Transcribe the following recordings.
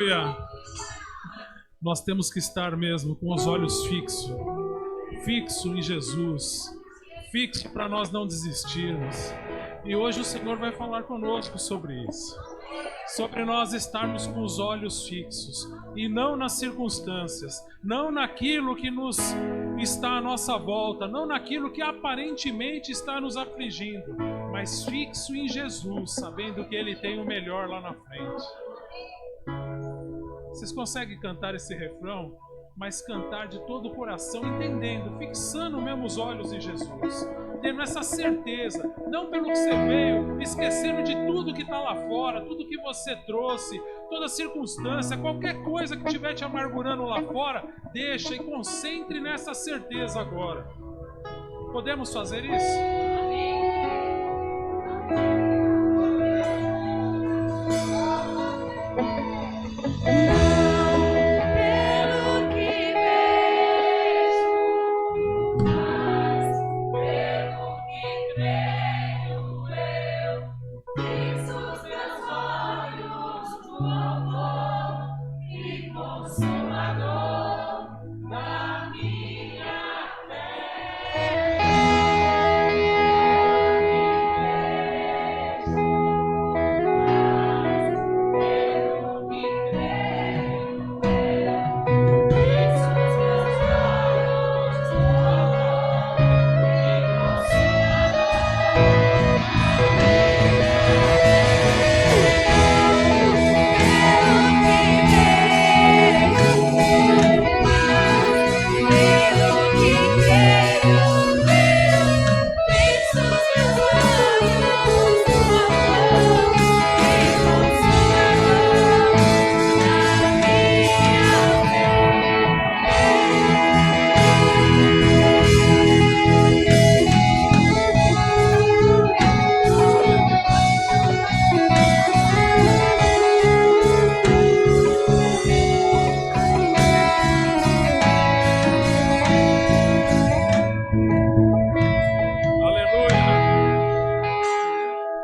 Aleluia. Nós temos que estar mesmo com os olhos fixo em Jesus, fixo para nós não desistirmos. E hoje o Senhor vai falar conosco sobre isso, sobre nós estarmos com os olhos fixos e não nas circunstâncias, não naquilo que nos está à nossa volta, não naquilo que aparentemente está nos afligindo, mas fixo em Jesus, sabendo que Ele tem o melhor lá na frente. Vocês conseguem cantar esse refrão? Mas cantar de todo o coração, entendendo, fixando mesmo os olhos em Jesus, tendo essa certeza, não pelo que você veio, esquecendo de tudo que está lá fora, tudo que você trouxe, toda circunstância, qualquer coisa que estiver te amargurando lá fora, deixa e concentre nessa certeza agora. Podemos fazer isso?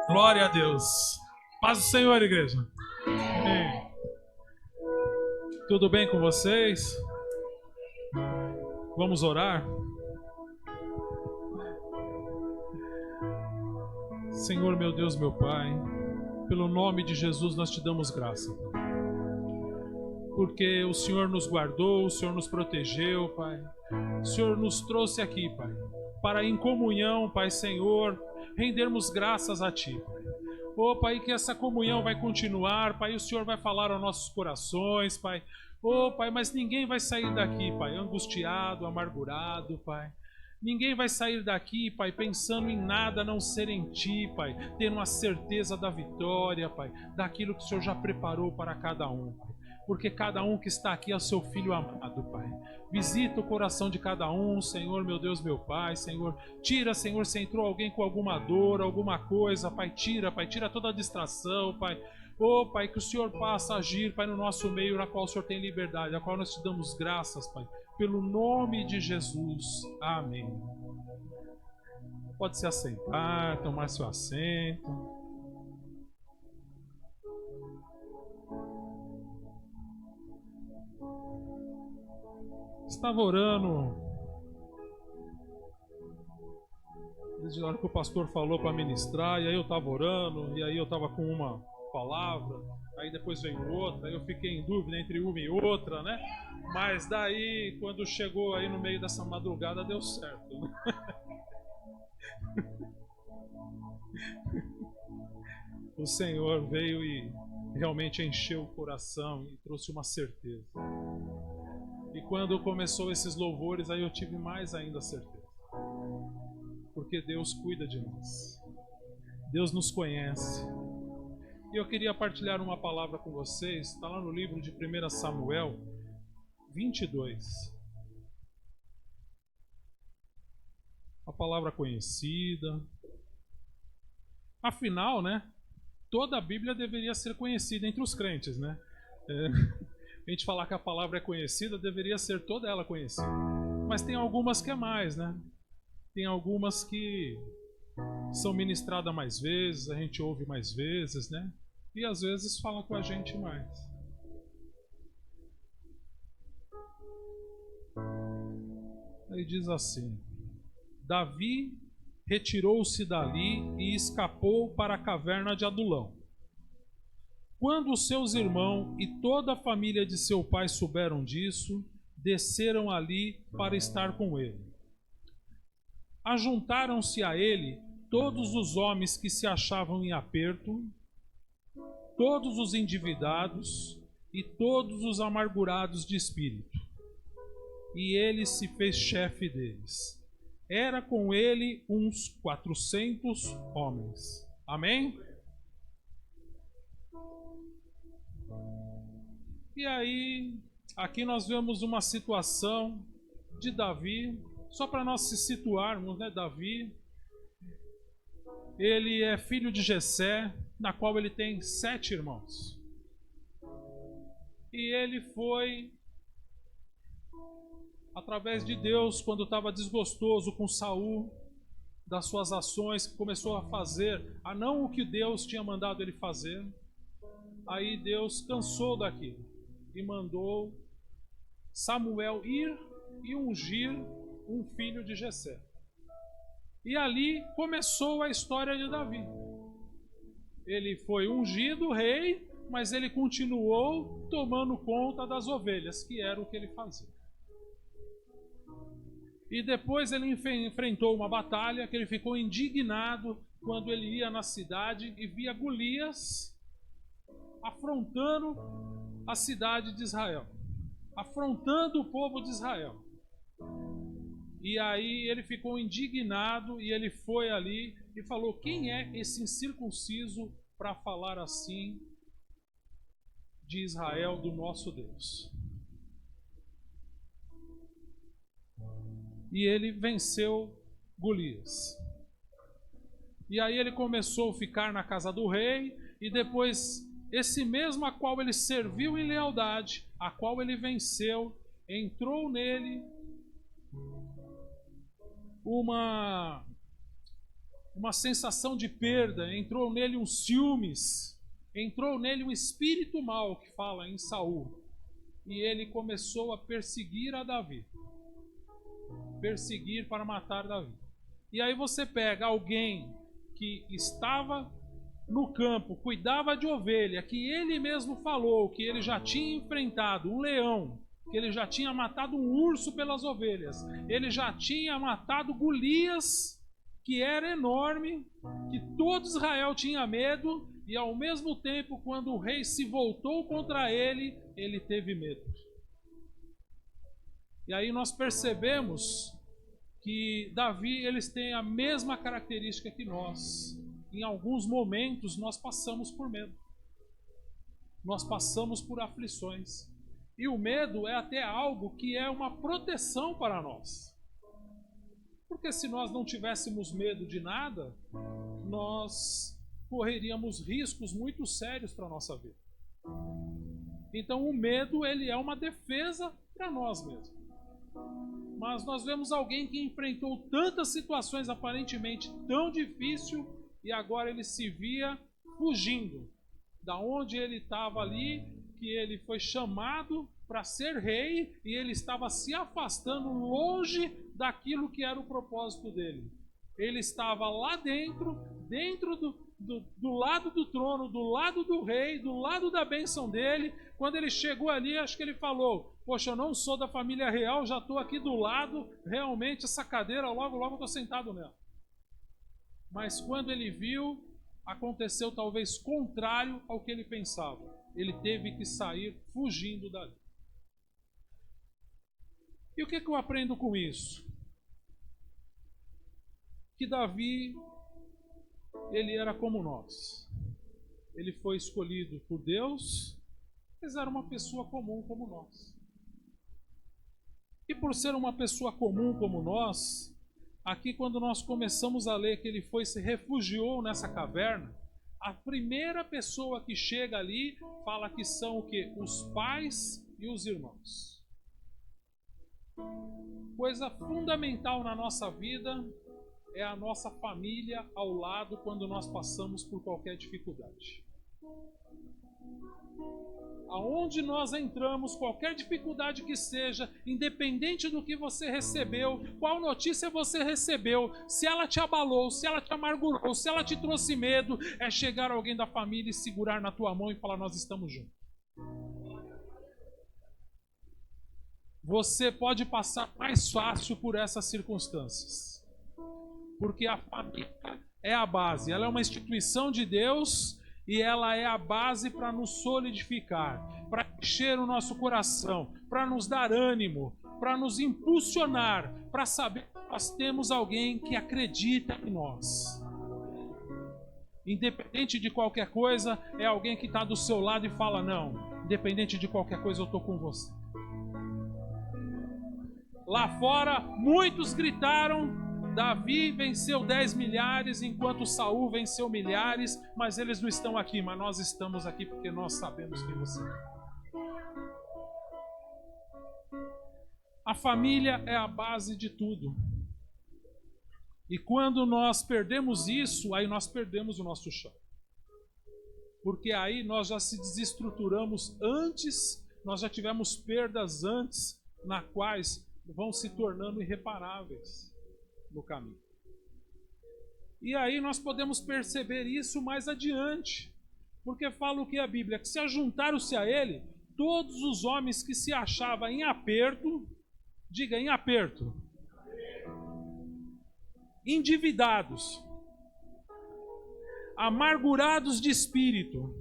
Glória a Deus. Paz do Senhor, igreja. Amém. Tudo bem com vocês? Vamos orar? Senhor, meu Deus, meu Pai, pelo nome de Jesus nós te damos graça. Porque o Senhor nos guardou, o Senhor nos protegeu, Pai. O Senhor nos trouxe aqui, Pai, para em comunhão, Pai, Senhor, rendermos graças a Ti, Pai. Oh, Pai, que essa comunhão vai continuar, Pai, o Senhor vai falar aos nossos corações, Pai. Oh, Pai, mas ninguém vai sair daqui, Pai, angustiado, amargurado, Pai. Ninguém vai sair daqui, Pai, pensando em nada a não ser em Ti, Pai, tendo a certeza da vitória, Pai, daquilo que o Senhor já preparou para cada um, Pai. Porque cada um que está aqui é o seu filho amado, Pai. Visita o coração de cada um, Senhor, meu Deus, meu Pai, Senhor. Tira, Senhor, se entrou alguém com alguma dor, alguma coisa, Pai, tira toda a distração, Pai. Oh, Pai, que o Senhor possa agir, Pai, no nosso meio, na qual o Senhor tem liberdade, a qual nós te damos graças, Pai, pelo nome de Jesus. Amém. Pode se assentar, tomar seu assento. Estava orando desde a hora que o pastor falou para ministrar, e aí eu estava orando, e aí eu estava com uma palavra, aí depois veio outra, aí eu fiquei em dúvida entre uma e outra, né? Mas daí, quando chegou aí no meio dessa madrugada, deu certo, né? O Senhor veio e realmente encheu o coração e trouxe uma certeza. E quando começou esses louvores, aí eu tive mais ainda certeza. Porque Deus cuida de nós. Deus nos conhece. E eu queria partilhar uma palavra com vocês. Está lá no livro de 1 Samuel 22. Uma palavra conhecida. Afinal, né? Toda a Bíblia deveria ser conhecida entre os crentes, né? A gente falar que a palavra é conhecida, deveria ser toda ela conhecida. Mas tem algumas que é mais, né? Tem algumas que são ministradas mais vezes, a gente ouve mais vezes, né? E às vezes fala com a gente mais. Aí diz assim: Davi retirou-se dali e escapou para a caverna de Adulão. Quando os seus irmãos e toda a família de seu pai souberam disso, desceram ali para estar com ele. Ajuntaram-se a ele todos os homens que se achavam em aperto, todos os endividados e todos os amargurados de espírito. E ele se fez chefe deles. Era com ele uns 400 homens. Amém? E aí, aqui nós vemos uma situação de Davi, só para nós se situarmos, né? Davi, ele é filho de Jessé, na qual ele tem 7 irmãos. E ele foi, através de Deus, quando estava desgostoso com Saul, das suas ações, que começou a fazer, a não o que Deus tinha mandado ele fazer. Aí Deus cansou daquilo e mandou Samuel ir e ungir um filho de Jessé. E ali começou a história de Davi. Ele foi ungido rei, mas ele continuou tomando conta das ovelhas, que era o que ele fazia. E depois ele enfrentou uma batalha que ele ficou indignado quando ele ia na cidade e via Golias afrontando a cidade de Israel, afrontando o povo de Israel. E aí ele ficou indignado e ele foi ali e falou: quem é esse incircunciso para falar assim de Israel, do nosso Deus? E ele venceu Golias. E aí ele começou a ficar na casa do rei, e depois esse mesmo a qual ele serviu em lealdade, a qual ele venceu, entrou nele uma sensação de perda, entrou nele um ciúmes, entrou nele um espírito mau, que fala em Saul, e ele começou a perseguir a Davi, perseguir para matar Davi. E aí você pega alguém que estava no campo, cuidava de ovelha, que ele mesmo falou que ele já tinha enfrentado um leão, que ele já tinha matado um urso pelas ovelhas, ele já tinha matado Golias, que era enorme, que todo Israel tinha medo, e ao mesmo tempo, quando o rei se voltou contra ele, ele teve medo. E aí nós percebemos que Davi, eles têm a mesma característica que nós. Em alguns momentos nós passamos por medo, nós passamos por aflições, e o medo é até algo que é uma proteção para nós, porque se nós não tivéssemos medo de nada, nós correríamos riscos muito sérios para a nossa vida. Então o medo, ele é uma defesa para nós mesmos. Mas nós vemos alguém que enfrentou tantas situações aparentemente tão difíceis, e agora ele se via fugindo da onde ele estava ali, que ele foi chamado para ser rei, e ele estava se afastando longe daquilo que era o propósito dele. Ele estava lá dentro do lado do trono, do lado do rei, do lado da bênção dele. Quando ele chegou ali, acho que ele falou: poxa, eu não sou da família real, já estou aqui do lado, realmente essa cadeira, logo logo eu estou sentado nela. Mas quando ele viu, aconteceu talvez contrário ao que ele pensava. Ele teve que sair fugindo dali. E o que eu aprendo com isso? Que Davi, ele era como nós. Ele foi escolhido por Deus, mas era uma pessoa comum como nós. E por ser uma pessoa comum como nós, aqui quando nós começamos a ler que ele foi se refugiou nessa caverna, a primeira pessoa que chega ali fala que são o quê? Os pais e os irmãos. Coisa fundamental na nossa vida é a nossa família ao lado quando nós passamos por qualquer dificuldade. Aonde nós entramos, qualquer dificuldade que seja, independente do que você recebeu, qual notícia você recebeu, se ela te abalou, se ela te amargurou, se ela te trouxe medo, é chegar alguém da família e segurar na tua mão e falar: nós estamos juntos. Você pode passar mais fácil por essas circunstâncias, porque a família é a base, ela é uma instituição de Deus. E ela é a base para nos solidificar, para encher o nosso coração, para nos dar ânimo, para nos impulsionar, para saber que nós temos alguém que acredita em nós. Independente de qualquer coisa, é alguém que está do seu lado e fala: não, independente de qualquer coisa, eu estou com você. Lá fora, muitos gritaram: Davi venceu 10 milhares, enquanto Saul venceu milhares, mas eles não estão aqui, mas nós estamos aqui porque nós sabemos quem você é. A família é a base de tudo. E quando nós perdemos isso, aí nós perdemos o nosso chão. Porque aí nós já se desestruturamos antes, nós já tivemos perdas antes, na quais vão se tornando irreparáveis no caminho. E aí nós podemos perceber isso mais adiante, porque fala o que a Bíblia? Que se ajuntaram-se a ele todos os homens que se achavam em aperto, diga em aperto, endividados, amargurados de espírito,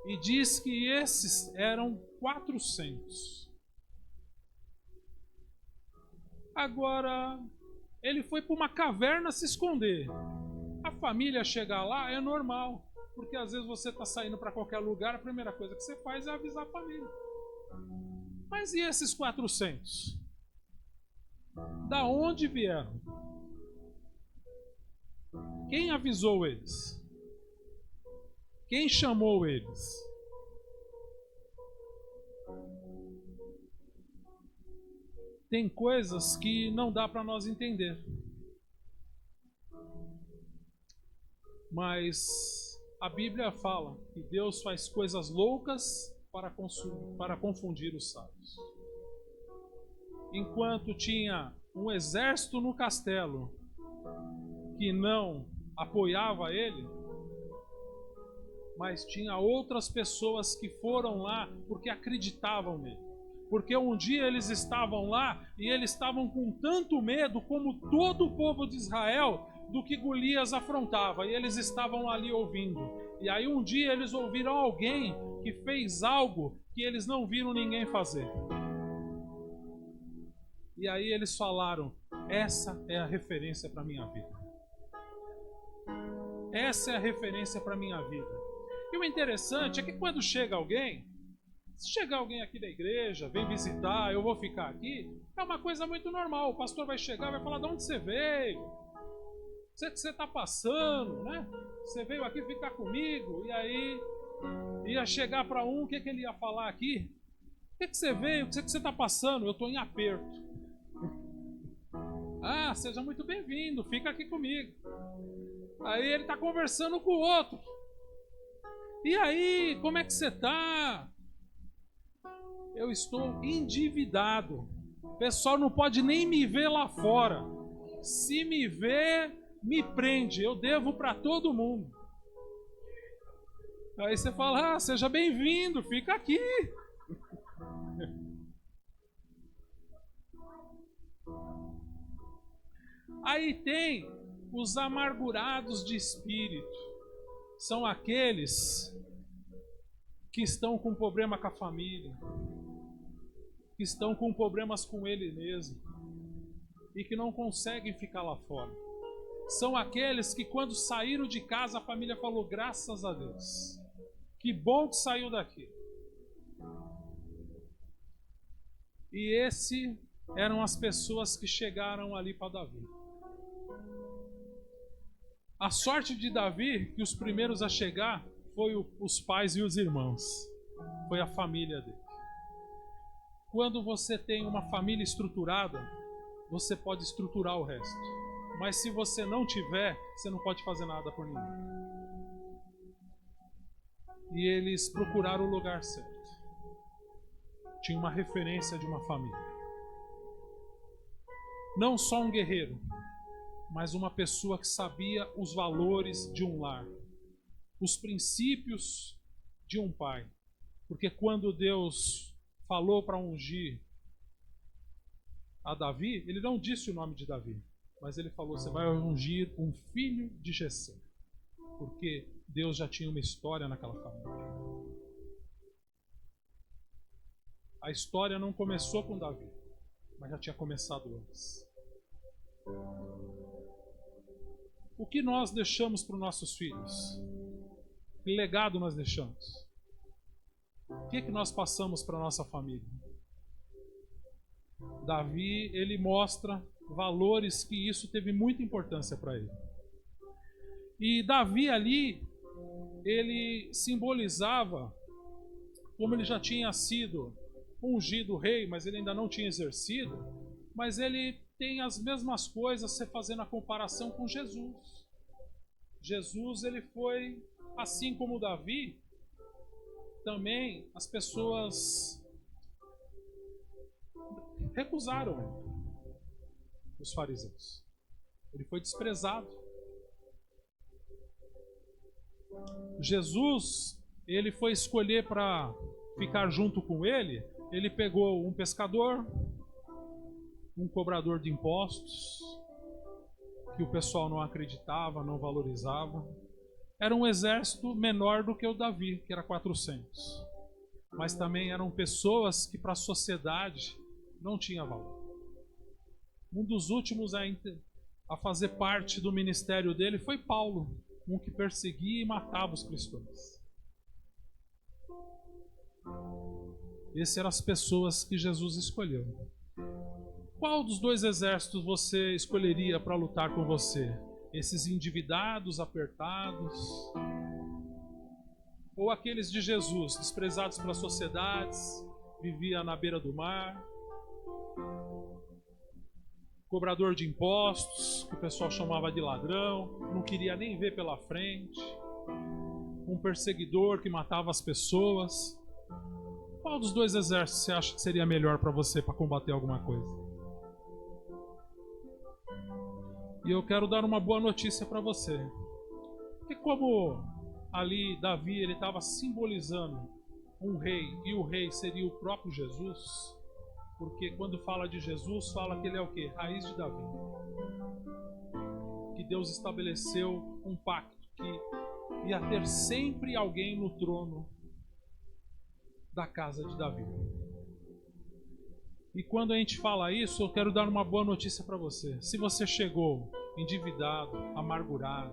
e diz que esses eram 400. Agora, ele foi para uma caverna se esconder. A família chegar lá é normal, porque às vezes você está saindo para qualquer lugar, a primeira coisa que você faz é avisar a família. Mas e esses 400? Da onde vieram? Quem avisou eles? Quem chamou eles? Tem coisas que não dá para nós entender. Mas a Bíblia fala que Deus faz coisas loucas para confundir os sábios. Enquanto tinha um exército no castelo que não apoiava ele, mas tinha outras pessoas que foram lá porque acreditavam nele. Porque um dia eles estavam lá e eles estavam com tanto medo como todo o povo de Israel do que Golias afrontava. E eles estavam ali ouvindo. E aí um dia eles ouviram alguém que fez algo que eles não viram ninguém fazer. E aí eles falaram: essa é a referência para a minha vida. Essa é a referência para a minha vida. E o interessante é que quando chega alguém, se chegar alguém aqui da igreja, vem visitar, eu vou ficar aqui, é uma coisa muito normal. O pastor vai chegar e vai falar: de onde você veio? O que você está passando, né? Você veio aqui ficar comigo. E aí ia chegar para um, o que ele ia falar aqui? O que você veio? O que você está passando? Eu estou em aperto. Ah, seja muito bem-vindo, fica aqui comigo. Aí ele está conversando com o outro. E aí, como é que você está? Eu estou endividado. O pessoal não pode nem me ver lá fora. Se me ver, me prende. Eu devo para todo mundo. Aí você fala: ah, seja bem-vindo, fica aqui. Aí tem os amargurados de espírito. São aqueles que estão com problema com a família, que estão com problemas com ele mesmo e que não conseguem ficar lá fora. São aqueles que quando saíram de casa a família falou: graças a Deus, que bom que saiu daqui. E esse eram as pessoas que chegaram ali para Davi. A sorte de Davi, que os primeiros a chegar foi os pais e os irmãos, foi a família dele. Quando você tem uma família estruturada, você pode estruturar o resto. Mas se você não tiver, você não pode fazer nada por ninguém. e eles procuraram o lugar certo. Tinha uma referência de uma família. Não só um guerreiro, mas uma pessoa que sabia os valores de um lar, os princípios de um pai. Porque quando Deus falou para ungir a Davi, ele não disse o nome de Davi, mas ele falou: você vai ungir um filho de Jessé, porque Deus já tinha uma história naquela família. A história não começou com Davi, mas já tinha começado antes. O que nós deixamos para os nossos filhos? Que legado nós deixamos? O que nós passamos para a nossa família? Davi, ele mostra valores que isso teve muita importância para ele. E Davi ali, ele simbolizava, como ele já tinha sido ungido rei, mas ele ainda não tinha exercido, mas ele tem as mesmas coisas, você fazendo a comparação com Jesus. Jesus, ele foi, assim como Davi, também as pessoas recusaram ele, os fariseus. Ele foi desprezado. Jesus, ele foi escolher para ficar junto com ele. Ele pegou um pescador, um cobrador de impostos, que o pessoal não acreditava, não valorizava. Era um exército menor do que o Davi, que era 400. Mas também eram pessoas que para a sociedade não tinha valor. Um dos últimos a fazer parte do ministério dele foi Paulo, um que perseguia e matava os cristãos. Essas eram as pessoas que Jesus escolheu. Qual dos dois exércitos você escolheria para lutar com você? Esses endividados, apertados? Ou aqueles de Jesus, desprezados pelas sociedades, vivia na beira do mar? Cobrador de impostos, que o pessoal chamava de ladrão, não queria nem ver pela frente. Um perseguidor que matava as pessoas. Qual dos dois exércitos você acha que seria melhor para você para combater alguma coisa? E eu quero dar uma boa notícia para você. Porque como ali Davi ele estava simbolizando um rei, e o rei seria o próprio Jesus, porque quando fala de Jesus, fala que ele é o quê? Raiz de Davi. Que Deus estabeleceu um pacto que ia ter sempre alguém no trono da casa de Davi. E quando a gente fala isso, eu quero dar uma boa notícia para você. Se você chegou endividado, amargurado,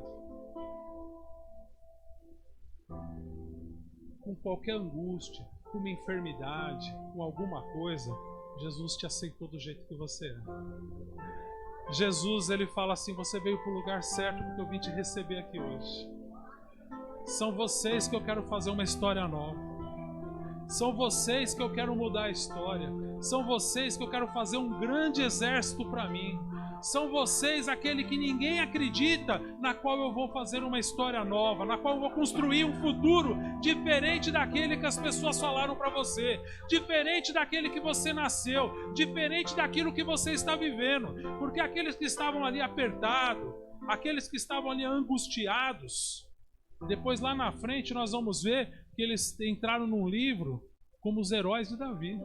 com qualquer angústia, com uma enfermidade, com alguma coisa, Jesus te aceitou do jeito que você é. Jesus, ele fala assim: você veio para o lugar certo porque eu vim te receber aqui hoje. São vocês que eu quero fazer uma história nova. São vocês que eu quero mudar a história. São vocês que eu quero fazer um grande exército para mim. São vocês aquele que ninguém acredita, na qual eu vou fazer uma história nova, na qual eu vou construir um futuro diferente daquele que as pessoas falaram para você, diferente daquele que você nasceu, diferente daquilo que você está vivendo. Porque aqueles que estavam ali apertados, aqueles que estavam ali angustiados, depois lá na frente nós vamos ver que eles entraram num livro como os heróis de Davi.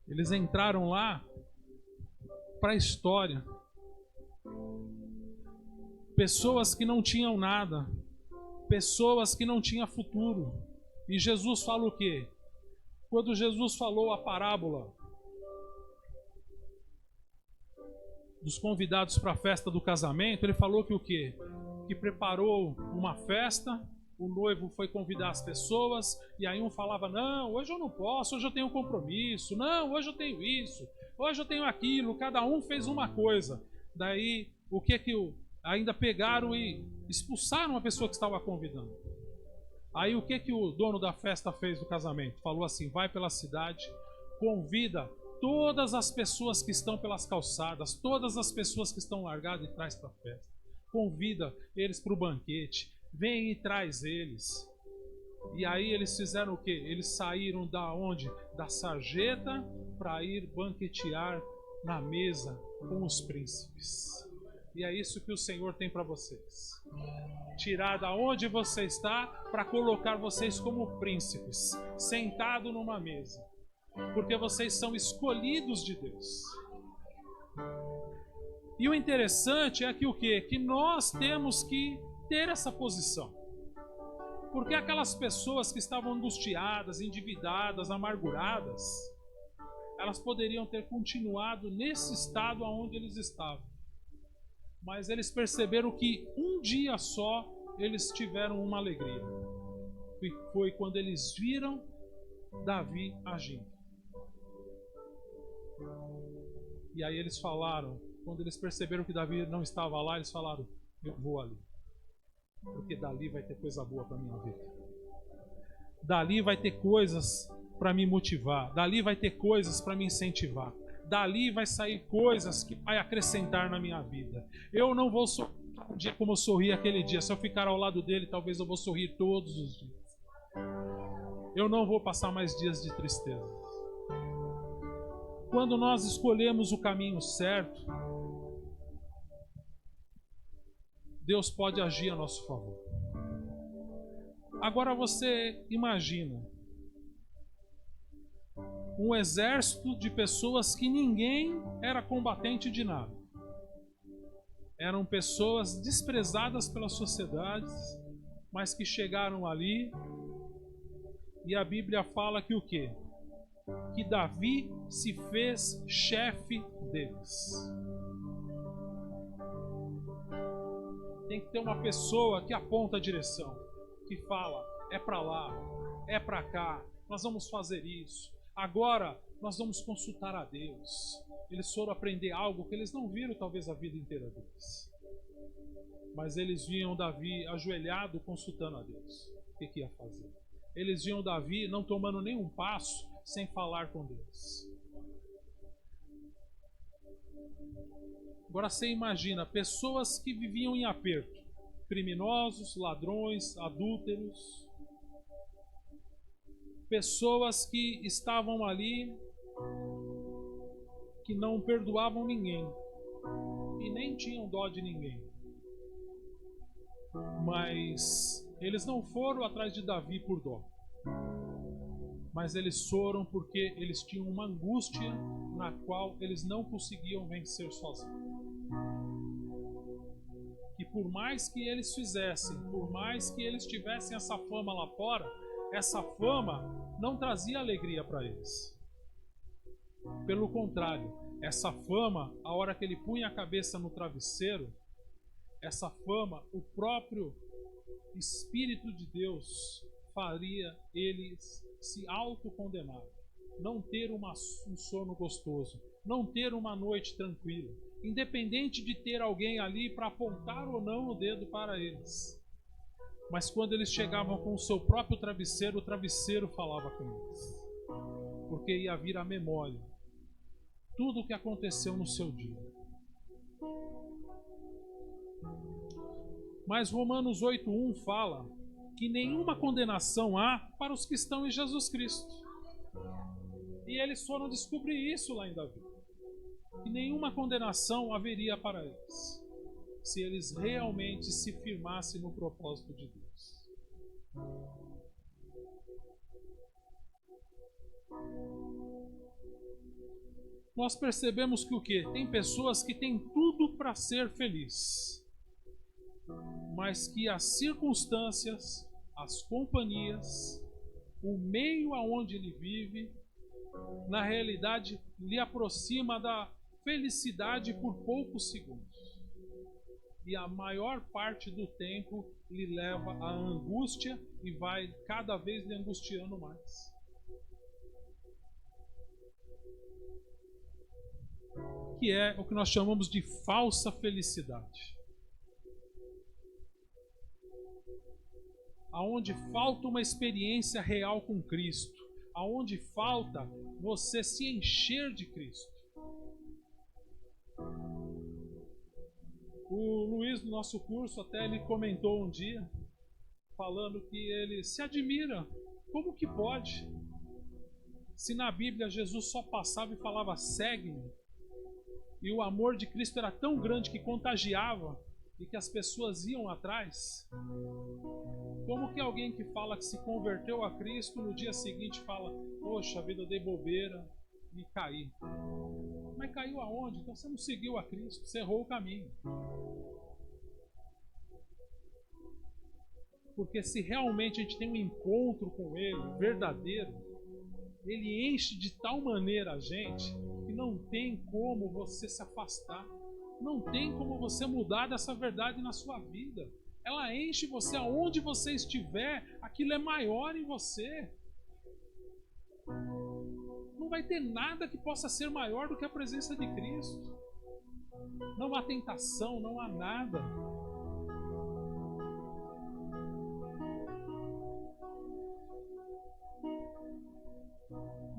Eles entraram lá para a história. Pessoas que não tinham nada, pessoas que não tinham futuro. E Jesus fala o quê? Quando Jesus falou a parábola dos convidados para a festa do casamento, ele falou que o quê? Que preparou uma festa, o noivo foi convidar as pessoas, e aí um falava: não, hoje eu não posso, hoje eu tenho um compromisso, não, hoje eu tenho isso, hoje eu tenho aquilo. Cada um fez uma coisa. Daí, o que ainda pegaram e expulsaram a pessoa que estava convidando. Aí o que o dono da festa fez do casamento? Falou assim: vai pela cidade, convida todas as pessoas que estão pelas calçadas, todas as pessoas que estão largadas e traz para a festa. Convida eles para o banquete. Vem e traz eles. E aí eles fizeram o quê? Eles saíram da onde? Da sarjeta para ir banquetear na mesa com os príncipes. E é isso que o Senhor tem para vocês. Tirar da onde você está para colocar vocês como príncipes, sentado numa mesa. Porque vocês são escolhidos de Deus. E o interessante é que o quê? Que nós temos que ter essa posição. Porque aquelas pessoas que estavam angustiadas, endividadas, amarguradas, elas poderiam ter continuado nesse estado aonde eles estavam. Mas eles perceberam que um dia só eles tiveram uma alegria. E foi quando eles viram Davi agindo. E aí eles falaram, quando eles perceberam que Davi não estava lá, eles falaram: eu vou ali. Porque dali vai ter coisa boa para minha vida. Dali vai ter coisas para me motivar. Dali vai ter coisas para me incentivar. Dali vai sair coisas que vai acrescentar na minha vida. Eu não vou sorrir um dia como eu sorri aquele dia. Se eu ficar ao lado dele, talvez eu vou sorrir todos os dias. Eu não vou passar mais dias de tristeza. Quando nós escolhemos o caminho certo, Deus pode agir a nosso favor. Agora você imagina um exército de pessoas que ninguém era combatente de nada. Eram pessoas desprezadas pela sociedade, mas que chegaram ali e a Bíblia fala que o quê? Que Davi se fez chefe deles. Tem que ter uma pessoa que aponta a direção, que fala: é para lá, é para cá, nós vamos fazer isso. Agora nós vamos consultar a Deus. Eles foram aprender algo que eles não viram talvez a vida inteira deles. Mas eles viam Davi ajoelhado consultando a Deus. O que ia fazer? Eles viam Davi não tomando nenhum passo sem falar com Deus. Agora você imagina pessoas que viviam em aperto, criminosos, ladrões, adúlteros, pessoas que estavam ali, que não perdoavam ninguém e nem tinham dó de ninguém. Mas eles não foram atrás de Davi por dó, mas eles foram porque eles tinham uma angústia na qual eles não conseguiam vencer sozinhos. Que por mais que eles fizessem, por mais que eles tivessem essa fama lá fora, essa fama não trazia alegria para eles. Pelo contrário, essa fama, a hora que ele punha a cabeça no travesseiro, essa fama, o próprio Espírito de Deus faria eles se autocondenar, não ter um sono gostoso, não ter uma noite tranquila, independente de ter alguém ali para apontar ou não o dedo para eles. Mas quando eles chegavam com o seu próprio travesseiro, o travesseiro falava com eles, porque ia vir à memória tudo o que aconteceu no seu dia. Mas Romanos 8:1 fala que nenhuma condenação há para os que estão em Jesus Cristo. E eles foram descobrir isso lá em Davi. Que nenhuma condenação haveria para eles, se eles realmente se firmassem no propósito de Deus. Nós percebemos que o quê? Tem pessoas que têm tudo para ser feliz, mas que as circunstâncias, as companhias, o meio aonde ele vive, na realidade lhe aproxima da felicidade por poucos segundos. E a maior parte do tempo lhe leva à angústia e vai cada vez lhe angustiando mais. Que é o que nós chamamos de falsa felicidade. Aonde falta uma experiência real com Cristo, aonde falta você se encher de Cristo. O Luiz, no nosso curso, até ele comentou um dia falando que ele se admira. Como que pode? Se na Bíblia Jesus só passava e falava, segue-me, e o amor de Cristo era tão grande que contagiava e que as pessoas iam atrás, como que alguém que fala que se converteu a Cristo no dia seguinte fala, poxa vida, eu dei bobeira e caí. Mas caiu aonde? Então você não seguiu a Cristo, você errou o caminho. Porque se realmente a gente tem um encontro com Ele, verdadeiro, Ele enche de tal maneira a gente que não tem como você se afastar. Não tem como você mudar dessa verdade na sua vida. Ela enche você aonde você estiver, aquilo é maior em você. Não vai ter nada que possa ser maior do que a presença de Cristo. Não há tentação, não há nada.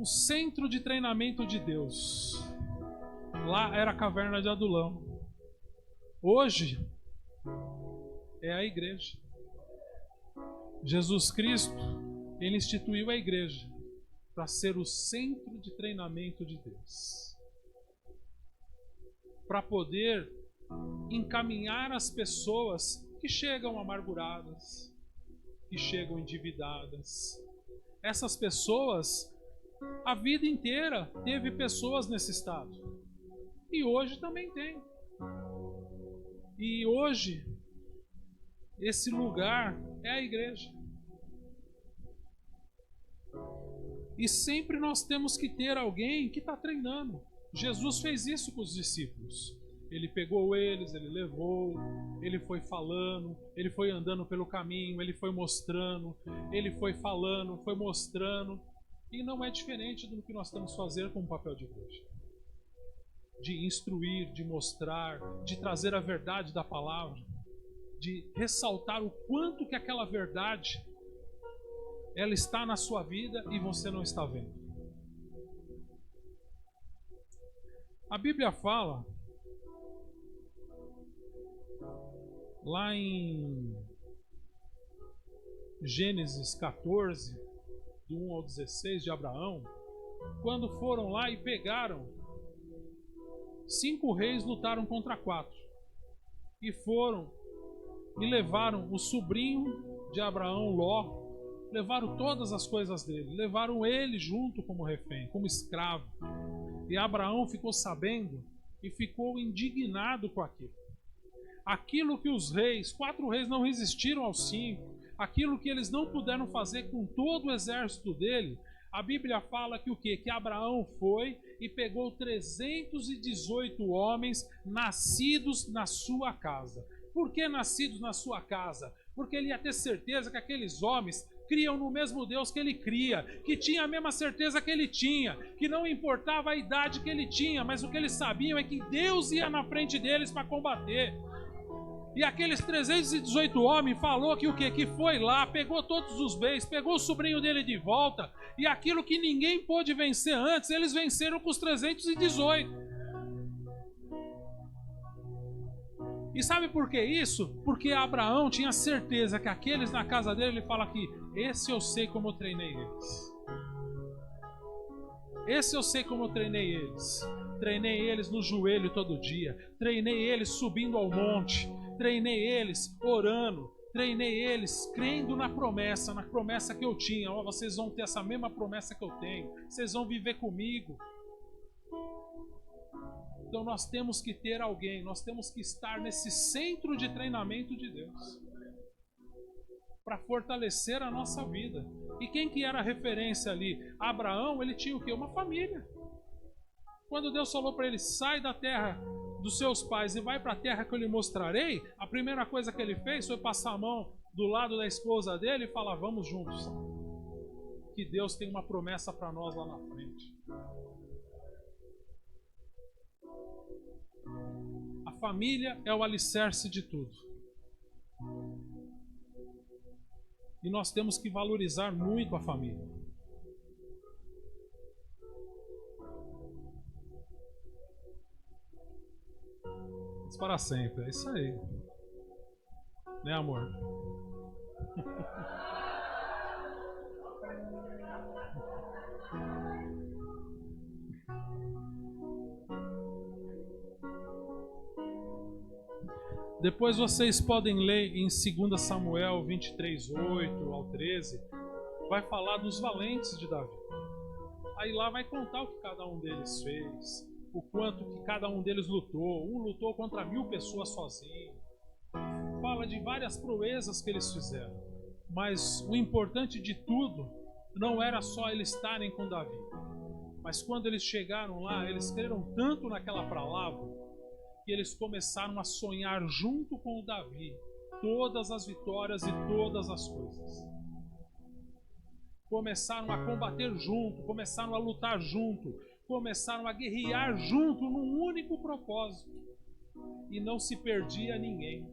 O centro de treinamento de Deus, lá era a caverna de Adulão. Hoje é a igreja. Jesus Cristo, ele instituiu a igreja para ser o centro de treinamento de Deus, para poder encaminhar as pessoas que chegam amarguradas, que chegam endividadas. Essas pessoas, a vida inteira teve pessoas nesse estado, e hoje também tem. E hoje esse lugar é a igreja. E sempre nós temos que ter alguém que está treinando. Jesus fez isso com os discípulos. Ele pegou eles, ele levou, ele foi falando, ele foi andando pelo caminho, ele foi mostrando, ele foi falando, foi mostrando. E não é diferente do que nós temos que fazer com o papel de igreja. De instruir, de mostrar, de trazer a verdade da palavra, de ressaltar o quanto que aquela verdade ela está na sua vida e você não está vendo. A Bíblia fala lá em Gênesis 14, do 1 ao 16 de Abraão, quando foram lá e pegaram 5 reis, lutaram contra 4 e foram e levaram o sobrinho de Abraão, Ló, levaram todas as coisas dele, levaram ele junto como refém, como escravo. E Abraão ficou sabendo e ficou indignado com aquilo. Aquilo que os reis, 4 reis não resistiram aos 5, aquilo que eles não puderam fazer com todo o exército dele, a Bíblia fala que o quê? Que Abraão foi e pegou 318 homens nascidos na sua casa. Por que nascidos na sua casa? Porque ele ia ter certeza que aqueles homens criam no mesmo Deus que ele cria, que tinha a mesma certeza que ele tinha, que não importava a idade que ele tinha, mas o que eles sabiam é que Deus ia na frente deles para combater. E aqueles 318 homens falou que o quê? Que foi lá, pegou todos os bens, pegou o sobrinho dele de volta, e aquilo que ninguém pôde vencer antes, eles venceram com os 318. E sabe por que isso? Porque Abraão tinha certeza que aqueles na casa dele, ele fala aqui, esse eu sei como eu treinei eles. Esse eu sei como eu treinei eles. Treinei eles no joelho todo dia, treinei eles subindo ao monte, treinei eles orando, treinei eles crendo na promessa que eu tinha. Ó, vocês vão ter essa mesma promessa que eu tenho, vocês vão viver comigo. Então nós temos que ter alguém, nós temos que estar nesse centro de treinamento de Deus para fortalecer a nossa vida. E quem que era a referência ali? Abraão, ele tinha o quê? Uma família. Quando Deus falou para ele, sai da terra dos seus pais e vai para a terra que eu lhe mostrarei, a primeira coisa que ele fez foi passar a mão do lado da esposa dele e falar, vamos juntos, que Deus tem uma promessa para nós lá na frente. A família é o alicerce de tudo. E nós temos que valorizar muito a família. Para sempre, é isso aí. Né, amor? Depois vocês podem ler em 2 Samuel 23:8 ao 13, vai falar dos valentes de Davi. Aí lá vai contar o que cada um deles fez, o quanto que cada um deles lutou. Um lutou contra 1000 pessoas sozinho. Fala de várias proezas que eles fizeram. Mas o importante de tudo não era só eles estarem com Davi. Mas quando eles chegaram lá, eles creram tanto naquela palavra que eles começaram a sonhar junto com o Davi todas as vitórias e todas as coisas. Começaram a combater junto, começaram a lutar junto, começaram a guerrear junto num único propósito. E não se perdia ninguém.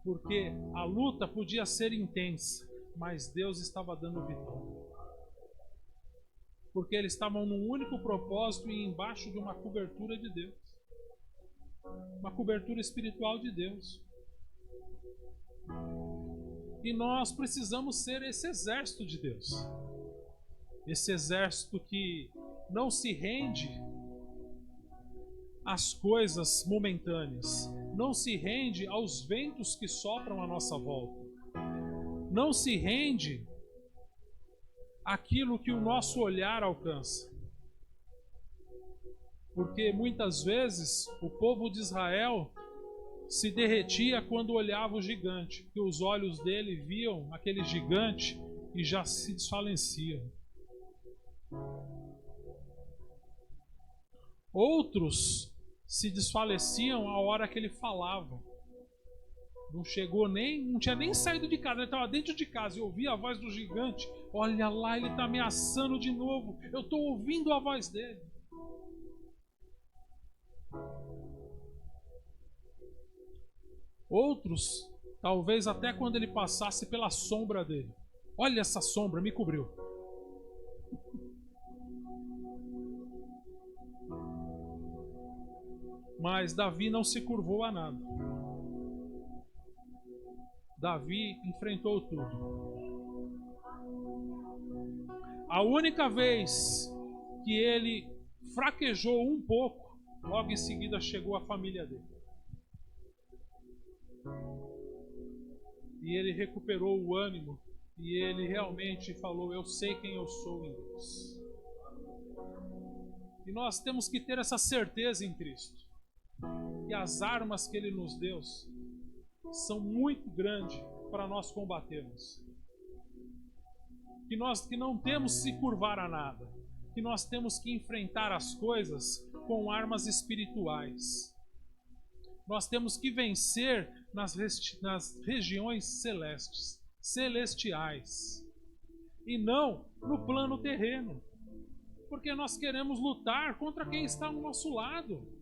Porque a luta podia ser intensa, mas Deus estava dando vitória. Porque eles estavam num único propósito e embaixo de uma cobertura de Deus. Uma cobertura espiritual de Deus. E nós precisamos ser esse exército de Deus. Esse exército que não se rende às coisas momentâneas. Não se rende aos ventos que sopram à nossa volta. Não se rende aquilo que o nosso olhar alcança. Porque muitas vezes o povo de Israel se derretia quando olhava o gigante, porque os olhos dele viam aquele gigante e já se desfaleciam. Outros se desfaleciam a hora que ele falava. Não tinha nem saído de casa, ele estava dentro de casa e ouvia a voz do gigante. Olha lá, ele está ameaçando de novo. Eu estou ouvindo a voz dele. Outros, talvez até quando ele passasse pela sombra dele. Olha essa sombra, me cobriu. Mas Davi não se curvou a nada. Davi enfrentou tudo. A única vez que ele fraquejou um pouco, logo em seguida chegou a família dele. E ele recuperou o ânimo e ele realmente falou: eu sei quem eu sou em Deus. E nós temos que ter essa certeza em Cristo. E as armas que Ele nos deu são muito grandes para nós combatermos. Que não temos que se curvar a nada. Que nós temos que enfrentar as coisas com armas espirituais. Nós temos que vencer nas regiões celestiais. E não no plano terreno. Porque nós queremos lutar contra quem está ao nosso lado.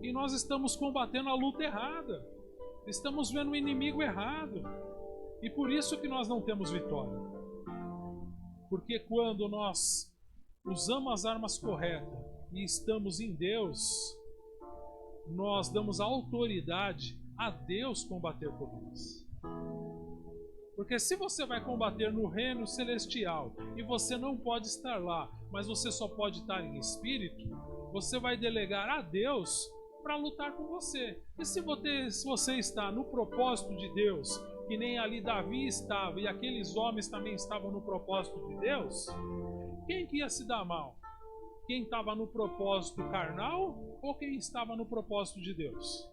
E nós estamos combatendo a luta errada. Estamos vendo o inimigo errado. E por isso que nós não temos vitória. Porque quando nós usamos as armas corretas e estamos em Deus, nós damos autoridade a Deus combater por nós. Porque se você vai combater no reino celestial e você não pode estar lá, mas você só pode estar em espírito, você vai delegar a Deus para lutar com você. E se você está no propósito de Deus, que nem ali Davi estava e aqueles homens também estavam no propósito de Deus, quem que ia se dar mal? Quem estava no propósito carnal ou quem estava no propósito de Deus?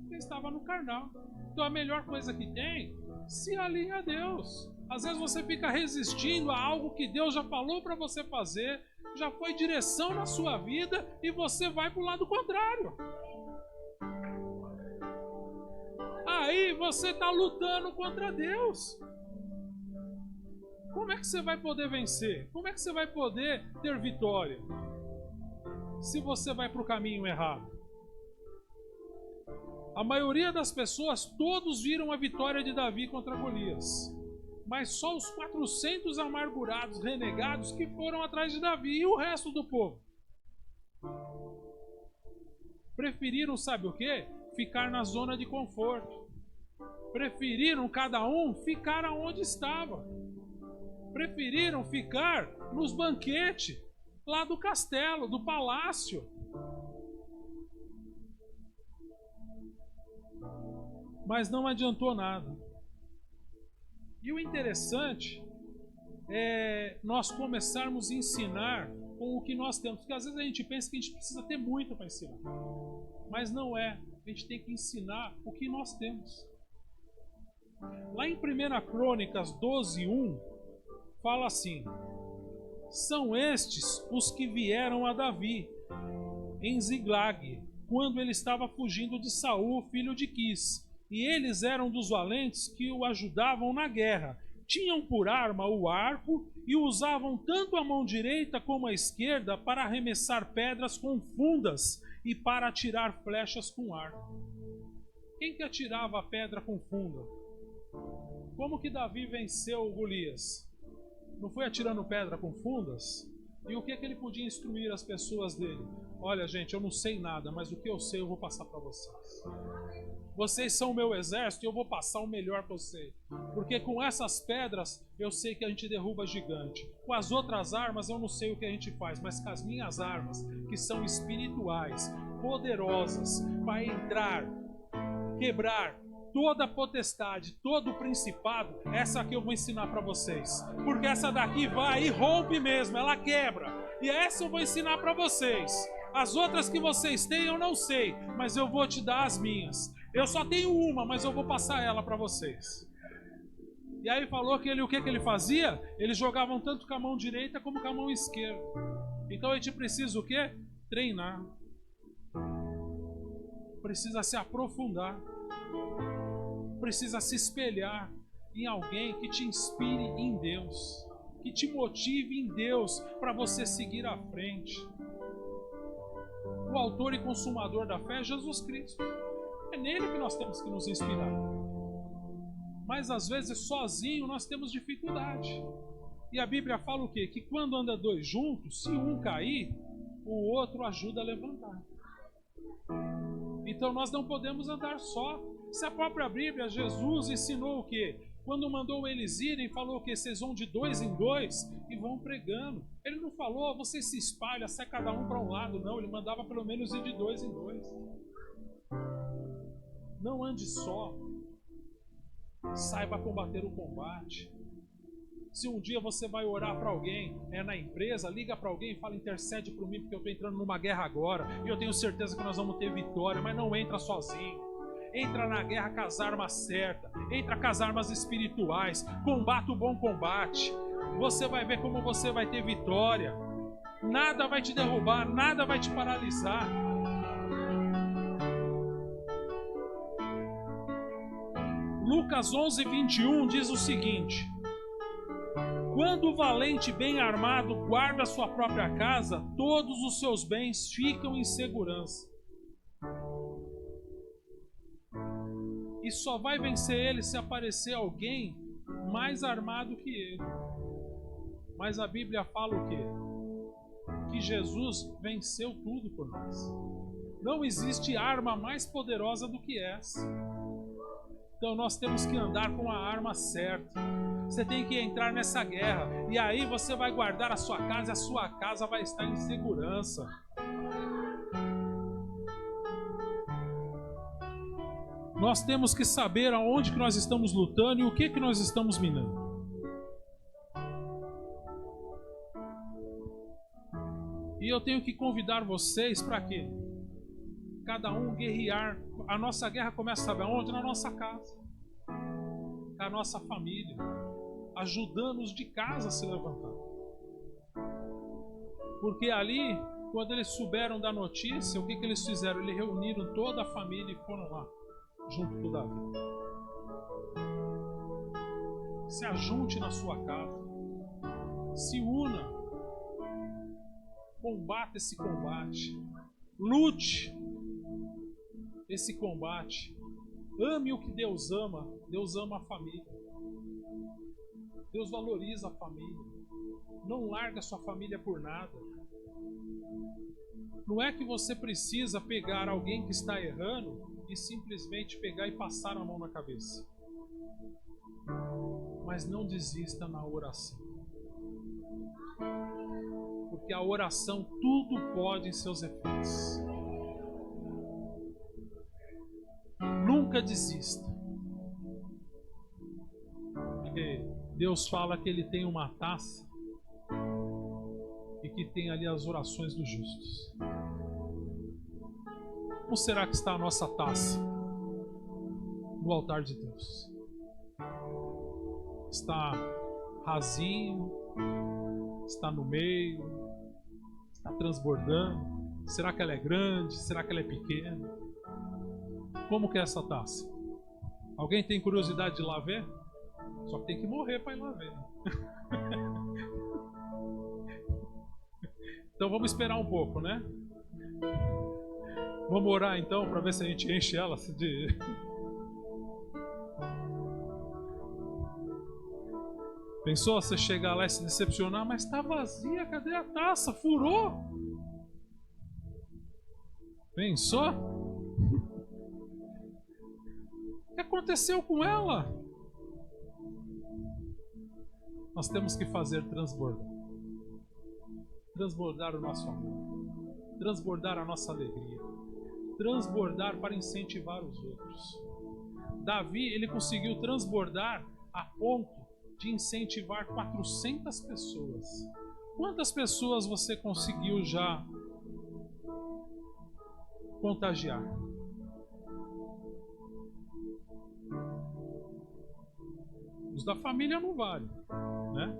Quem estava no carnal. Então a melhor coisa que tem, se alinha a Deus. Às vezes você fica resistindo a algo que Deus já falou para você fazer, já foi direção na sua vida e você vai para o lado contrário. Aí você está lutando contra Deus. Como é que você vai poder vencer? Como é que você vai poder ter vitória? Se você vai para o caminho errado. A maioria das pessoas, todos viram a vitória de Davi contra Golias. Mas só os 400 amargurados, renegados, que foram atrás de Davi e o resto do povo. Preferiram, sabe o quê? Ficar na zona de conforto. Preferiram cada um ficar aonde estava. Preferiram ficar nos banquetes lá do castelo, do palácio. Mas não adiantou nada. E o interessante é nós começarmos a ensinar com o que nós temos. Porque às vezes a gente pensa que a gente precisa ter muito para ensinar. Mas não é. A gente tem que ensinar o que nós temos. Lá em 1 Crônicas 12:1 fala assim: são estes os que vieram a Davi em Ziglag, quando ele estava fugindo de Saul, filho de Quis. E eles eram dos valentes que o ajudavam na guerra. Tinham por arma o arco e usavam tanto a mão direita como a esquerda para arremessar pedras com fundas e para atirar flechas com arco. Quem que atirava a pedra com funda? Como que Davi venceu Golias? Não foi atirando pedra com fundas? E o que ele podia instruir as pessoas dele? Olha, gente, eu não sei nada, mas o que eu sei eu vou passar para vocês. Vocês são o meu exército e eu vou passar o melhor para vocês. Porque com essas pedras eu sei que a gente derruba gigante. Com as outras armas eu não sei o que a gente faz, mas com as minhas armas, que são espirituais, poderosas, para entrar, quebrar toda a potestade, todo o principado, essa aqui eu vou ensinar para vocês. Porque essa daqui vai e rompe mesmo, ela quebra. E essa eu vou ensinar para vocês. As outras que vocês têm eu não sei, mas eu vou te dar as minhas. Eu só tenho uma, mas eu vou passar ela para vocês. E aí falou que o que ele fazia? Eles jogavam tanto com a mão direita como com a mão esquerda. Então a gente precisa o quê? Treinar. Precisa se aprofundar. Precisa se espelhar em alguém que te inspire em Deus, que te motive em Deus para você seguir à frente. O autor e consumador da fé é Jesus Cristo. É nele que nós temos que nos inspirar. Mas às vezes sozinho nós temos dificuldade. E a Bíblia fala o quê? Que quando anda dois juntos, se um cair, o outro ajuda a levantar. Então nós não podemos andar só. Se a própria Bíblia, Jesus ensinou o quê? Quando mandou eles irem, falou que vocês vão de 2 em 2 e vão pregando. Ele não falou, você se espalha, sai cada um para um lado, não. Ele mandava pelo menos ir de 2 em 2. Não ande só. Saiba combater o combate. Se um dia você vai orar para alguém, na empresa, liga para alguém e fala, intercede por mim, porque eu estou entrando numa guerra agora, e eu tenho certeza que nós vamos ter vitória, mas não entra sozinho. Entra na guerra com as armas certas, entra com as armas espirituais, combata o bom combate. Você vai ver como você vai ter vitória. Nada vai te derrubar, nada vai te paralisar. Lucas 11:21 diz o seguinte: quando o valente bem armado guarda sua própria casa, todos os seus bens ficam em segurança. E só vai vencer ele se aparecer alguém mais armado que ele. Mas a Bíblia fala o quê? Que Jesus venceu tudo por nós. Não existe arma mais poderosa do que essa. Então nós temos que andar com a arma certa. Você tem que entrar nessa guerra. E aí você vai guardar a sua casa e a sua casa vai estar em segurança. Nós temos que saber aonde que nós estamos lutando e o que nós estamos minando. E eu tenho que convidar vocês para quê? Cada um guerrear. A nossa guerra começa, sabe aonde? Na nossa casa. Com a nossa família. Ajudando os de casa a se levantar. Porque ali, quando eles souberam da notícia, o que eles fizeram? Eles reuniram toda a família e foram lá, junto com Davi. Se ajunte na sua casa. Se una. Combata esse combate. Lute esse combate. Ame o que Deus ama. Deus ama a família. Deus valoriza a família. Não larga a sua família por nada. Não é que você precisa pegar alguém que está errando e simplesmente pegar e passar a mão na cabeça. Mas não desista na oração. Porque a oração tudo pode em seus efeitos. Nunca desista. Porque Deus fala que Ele tem uma taça e que tem ali as orações dos justos. Como será que está a nossa taça no altar de Deus? Está rasinho? Está no meio? Está transbordando? Será que ela é grande? Será que ela é pequena? Como que é essa taça? Alguém tem curiosidade de ir lá ver? Só que tem que morrer para ir lá ver. Então vamos esperar um pouco, né? Vamos orar então para ver se a gente enche ela de... Pensou você chegar lá e se decepcionar, mas está vazia, cadê a taça? Furou? Pensou? O que aconteceu com ela? Nós temos que fazer transbordar. Transbordar o nosso amor. Transbordar a nossa alegria. Transbordar para incentivar os outros. Davi, ele conseguiu transbordar a ponto de incentivar 400 pessoas. Quantas pessoas você conseguiu já contagiar? Os da família não vale, né?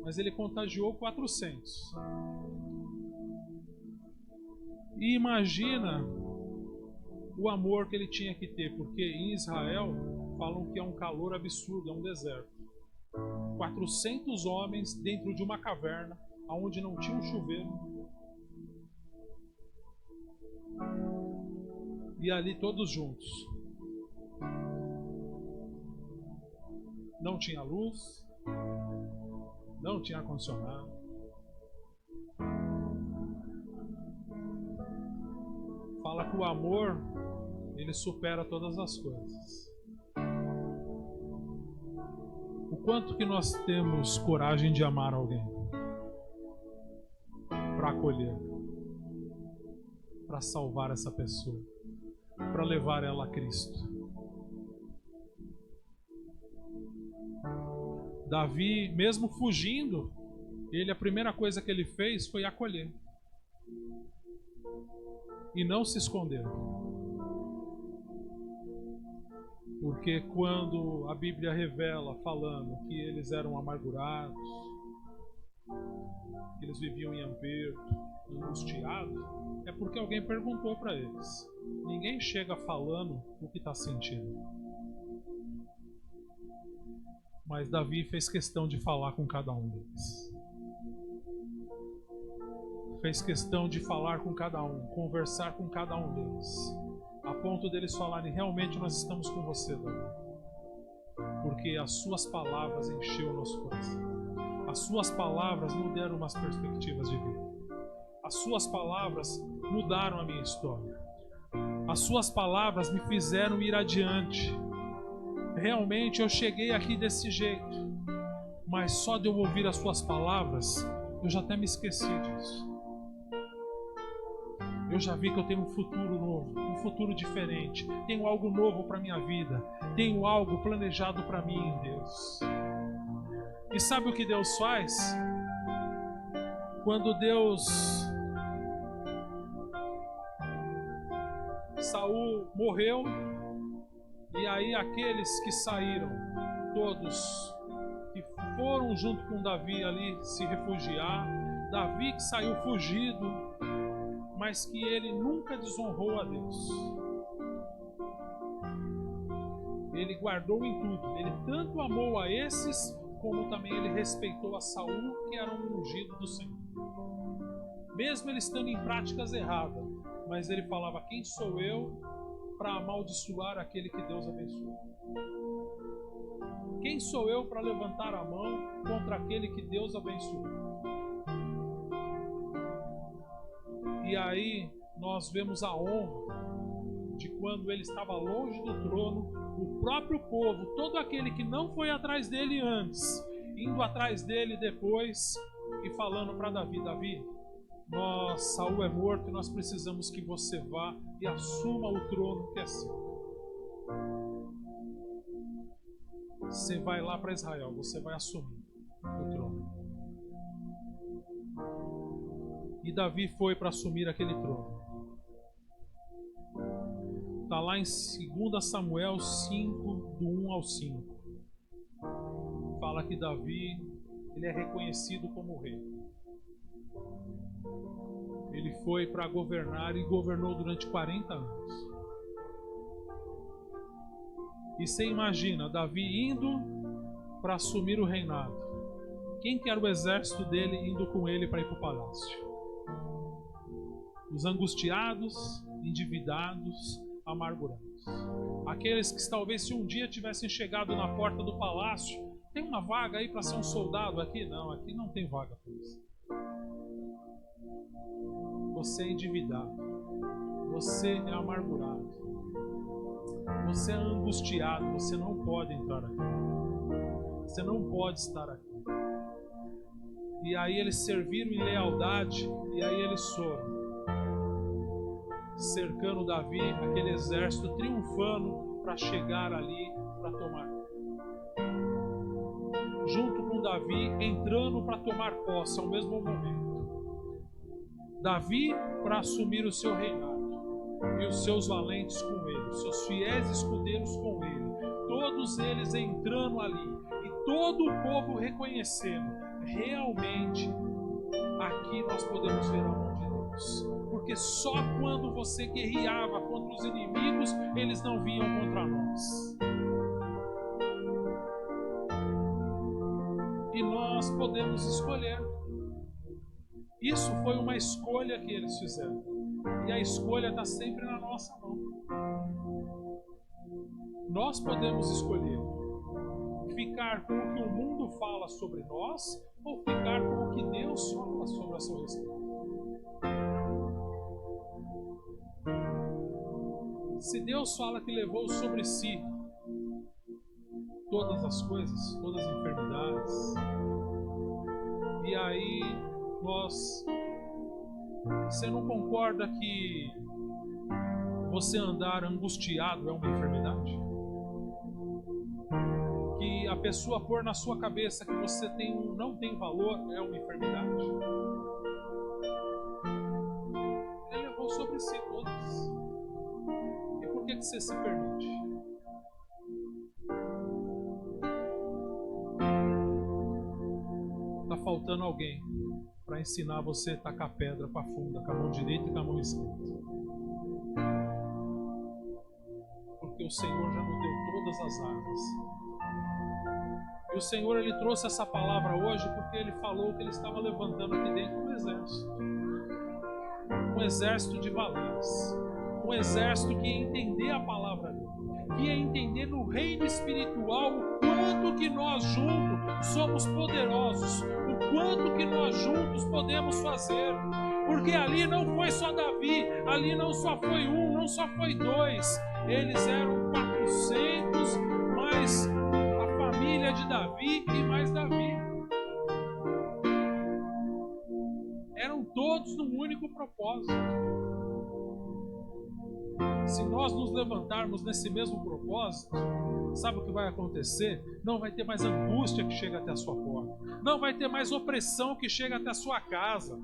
Mas ele contagiou 400. E imagina o amor que ele tinha que ter, porque em Israel falam que é um calor absurdo, é um deserto. 400 homens dentro de uma caverna, onde não tinha um chuveiro. E ali todos juntos. Não tinha luz, não tinha ar-condicionado. Fala que o amor, ele supera todas as coisas. O quanto que nós temos coragem de amar alguém? Para acolher, para salvar essa pessoa, para levar ela a Cristo. Davi, mesmo fugindo, a primeira coisa que ele fez foi acolher. E não se esconder. Porque quando a Bíblia revela falando que eles eram amargurados, que eles viviam em aperto, angustiados, é porque alguém perguntou para eles. Ninguém chega falando o que está sentindo. Mas Davi fez questão de falar com cada um deles. Fez questão de falar com cada um, conversar com cada um deles. A ponto deles falarem, realmente nós estamos com você, Davi. Porque as suas palavras encheu o nosso coração. As suas palavras nos deram umas perspectivas de vida. As suas palavras mudaram a minha história. As suas palavras me fizeram ir adiante. Realmente eu cheguei aqui desse jeito, mas só de eu ouvir as suas palavras, eu já até me esqueci disso. Eu já vi que eu tenho um futuro novo, um futuro diferente. Tenho algo novo para minha vida. Tenho algo planejado para mim, Deus. E sabe o que Deus faz? Quando Saul morreu, e aí aqueles que saíram, todos que foram junto com Davi ali se refugiar, Davi que saiu fugido, mas que ele nunca desonrou a Deus. Ele guardou em tudo. Ele tanto amou a esses, como também ele respeitou a Saul, que era um ungido do Senhor. Mesmo ele estando em práticas erradas, mas ele falava, quem sou eu para amaldiçoar aquele que Deus abençoou? Quem sou eu para levantar a mão contra aquele que Deus abençoou? E aí nós vemos a honra de quando ele estava longe do trono, o próprio povo, todo aquele que não foi atrás dele antes, indo atrás dele depois e falando para Davi: Davi, Saul é morto e nós precisamos que você vá e assuma o trono que é seu. Você vai lá para Israel, você vai assumir o trono. E Davi foi para assumir aquele trono. Está lá em 2 Samuel 5, do 1 ao 5. Fala que Davi, ele é reconhecido como rei. Ele foi para governar e governou durante 40 anos. E você imagina, Davi indo para assumir o reinado. Quem que era o exército dele indo com ele para ir para o palácio? Os angustiados, endividados, amargurados. Aqueles que talvez se um dia tivessem chegado na porta do palácio: tem uma vaga aí para ser um soldado aqui? Não, aqui não tem vaga para isso. Você é endividado. Você é amargurado. Você é angustiado. Você não pode entrar aqui. Você não pode estar aqui. E aí eles serviram em lealdade. E aí eles foram cercando Davi, aquele exército triunfando para chegar ali para tomar. Junto com Davi, entrando para tomar posse ao mesmo momento. Davi para assumir o seu reinado. E os seus valentes com ele, os seus fiéis escudeiros com ele. Todos eles entrando ali. E todo o povo reconhecendo: realmente, aqui nós podemos ver a mão de Deus. Porque só quando você guerreava contra os inimigos, eles não vinham contra nós. E nós podemos escolher. Isso foi uma escolha que eles fizeram. E a escolha está sempre na nossa mão. Nós podemos escolher ficar com o que o mundo fala sobre nós ou ficar com o que Deus fala sobre a sua respeito. Se Deus fala que levou sobre si todas as coisas, todas as enfermidades, e aí você não concorda que você andar angustiado é uma enfermidade? Que a pessoa pôr na sua cabeça que você não tem valor é uma enfermidade? Ele levou sobre si todas. E por que você se permite? Está faltando alguém para ensinar você a tacar pedra para funda com a mão direita e com a mão esquerda. Porque o Senhor já nos deu todas as armas. E o Senhor, Ele trouxe essa palavra hoje porque Ele falou que Ele estava levantando aqui dentro um exército. Um exército de valentes. Um exército que ia entender a palavra dele. Que ia entender no reino espiritual o quanto que nós juntos somos poderosos. O quanto que nós juntos podemos fazer. Porque ali não foi só Davi. Ali não só foi um, não só foi dois. Eles eram 400, mais a família de Davi e mais Davi. Eram todos num único propósito. Se nós nos levantarmos nesse mesmo propósito, sabe o que vai acontecer? Não vai ter mais angústia que chega até a sua porta. Não vai ter mais opressão que chega até a sua casa.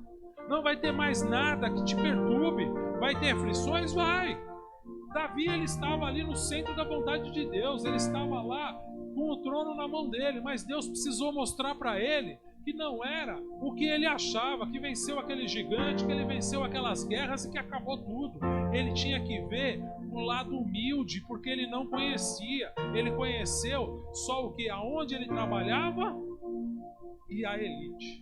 Não vai ter mais nada que te perturbe. Vai ter aflições? Vai. Davi, ele estava ali no centro da vontade de Deus. Ele estava lá com o trono na mão dele. Mas Deus precisou mostrar para ele que não era o que ele achava, que venceu aquele gigante, que ele venceu aquelas guerras e que acabou tudo. Ele tinha que ver o lado humilde, porque ele não conhecia. Ele conheceu só o que? Aonde ele trabalhava e a elite.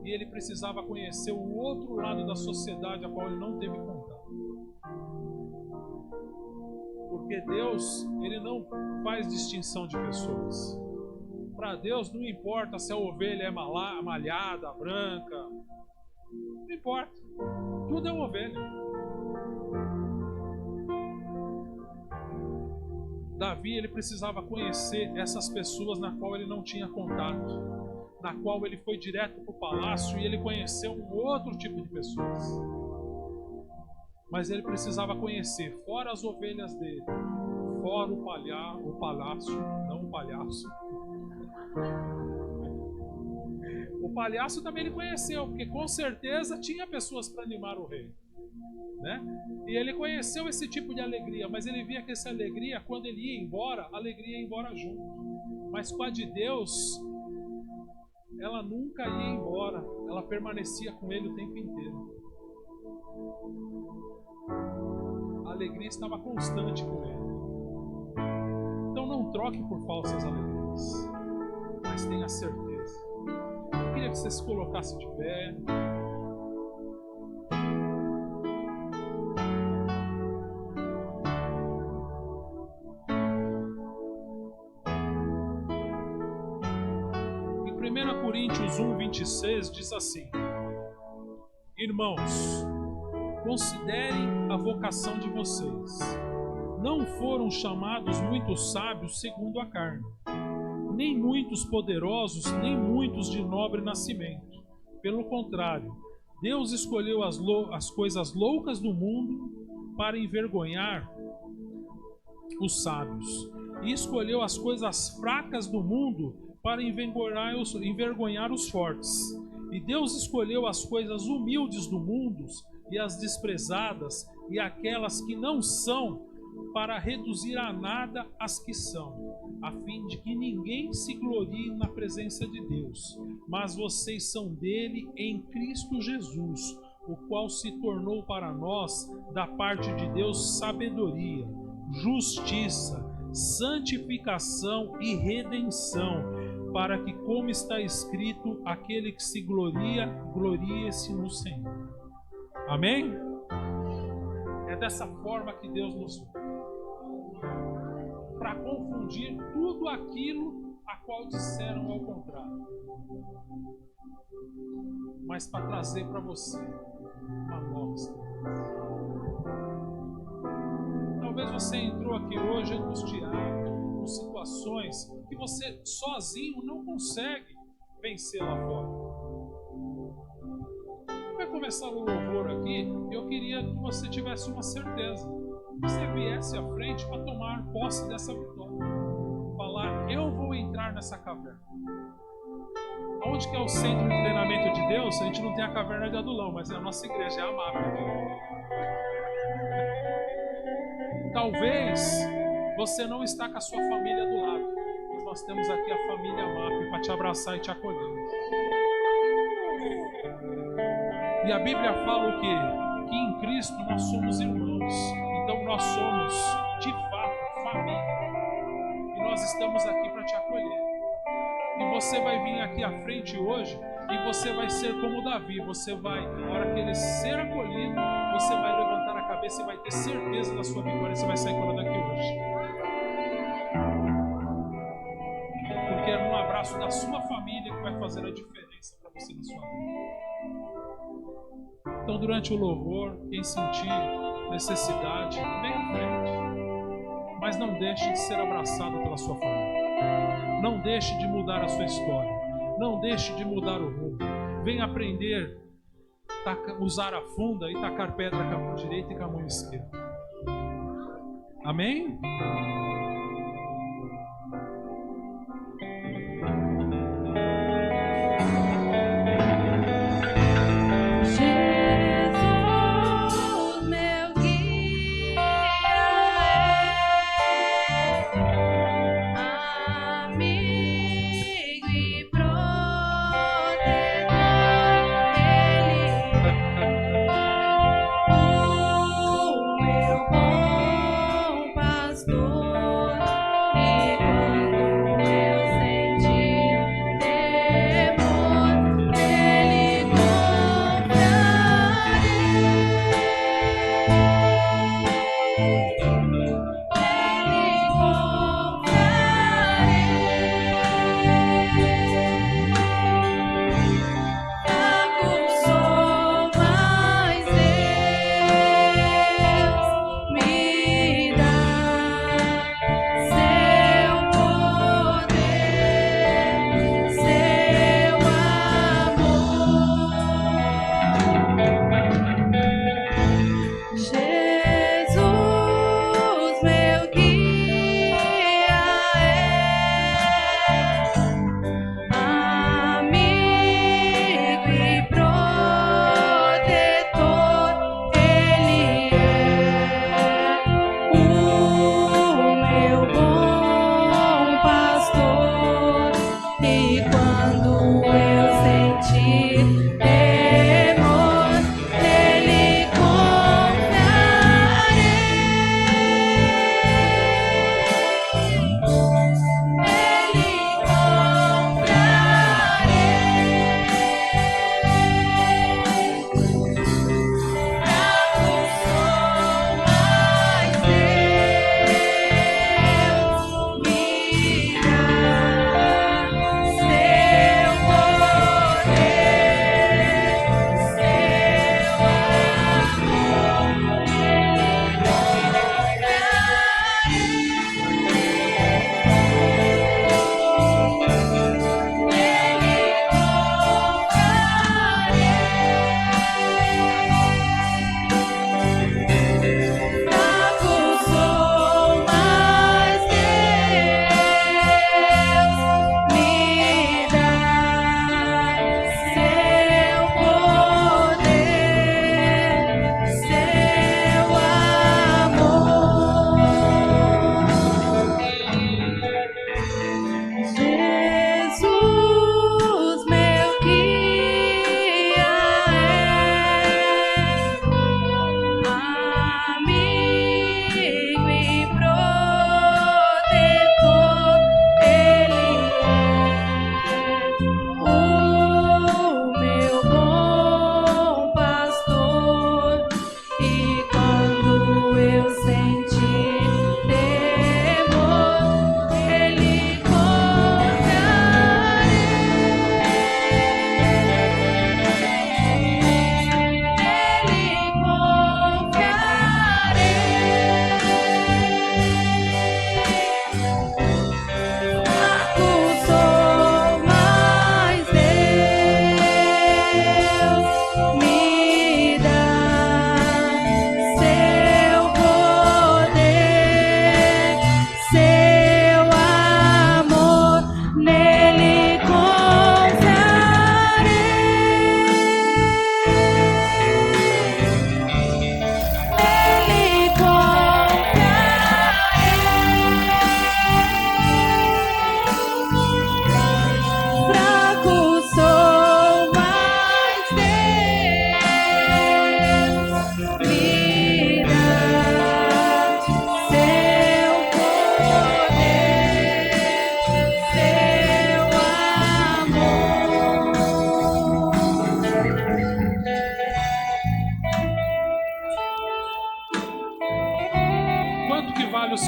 E ele precisava conhecer o outro lado da sociedade a qual ele não teve contato. Porque Deus, Ele não faz distinção de pessoas. Para Deus não importa se a ovelha é malhada, branca. Não importa. Tudo é uma ovelha. Davi, ele precisava conhecer essas pessoas na qual ele não tinha contato, na qual ele foi direto para o palácio e ele conheceu um outro tipo de pessoas. Mas ele precisava conhecer, fora as ovelhas dele, fora o palácio, não o palhaço. O palhaço também ele conheceu, porque com certeza tinha pessoas para animar o rei, né? E ele conheceu esse tipo de alegria, mas ele via que essa alegria, quando ele ia embora, a alegria ia embora junto. Mas com a de Deus, ela nunca ia embora, ela permanecia com ele o tempo inteiro. A alegria estava constante com ele. Então não troque por falsas alegrias, mas tenha certeza. Eu queria que você se colocasse de pé. Em 1 Coríntios 1:26 diz assim: Irmãos, considerem a vocação de vocês. Não foram chamados muitos sábios segundo a carne, nem muitos poderosos, nem muitos de nobre nascimento. Pelo contrário, Deus escolheu as coisas loucas do mundo para envergonhar os sábios, e escolheu as coisas fracas do mundo para envergonhar os fortes. E Deus escolheu as coisas humildes do mundo e as desprezadas e aquelas que não são, para reduzir a nada as que são, a fim de que ninguém se glorie na presença de Deus. Mas vocês são dele em Cristo Jesus, o qual se tornou para nós, da parte de Deus, sabedoria, justiça, santificação e redenção, para que, como está escrito, aquele que se gloria, glorie-se no Senhor. Amém? É dessa forma que Deus nos vê, para confundir tudo aquilo a qual disseram ao contrário, mas para trazer para você uma nova esperança. Talvez você entrou aqui hoje angustiado, com situações que você sozinho não consegue vencer lá fora. Vai começar o louvor aqui, eu queria que você tivesse uma certeza, que você viesse à frente para tomar posse dessa vitória. Falar, eu vou entrar nessa caverna. Onde que é o centro de treinamento de Deus? A gente não tem a caverna de Adulão, mas é a nossa igreja, é a MAP. Talvez você não está com a sua família do lado, mas nós temos aqui a família MAP para te abraçar e te acolher. E a Bíblia fala o quê? Que em Cristo nós somos irmãos. Então nós somos, de fato, família. E nós estamos aqui para te acolher. E você vai vir aqui à frente hoje e você vai ser como Davi. Você vai, na hora que ele ser acolhido, você vai levantar a cabeça e vai ter certeza da sua vitória. Você vai sair fora daqui hoje. Porque é um abraço da sua família que vai fazer a diferença para você na sua vida. Então, durante o louvor, quem sentir necessidade, vem à frente. Mas não deixe de ser abraçado pela sua família. Não deixe de mudar a sua história. Não deixe de mudar o rumo. Venha aprender a usar a funda e tacar pedra com a mão direita e com a mão esquerda. Amém?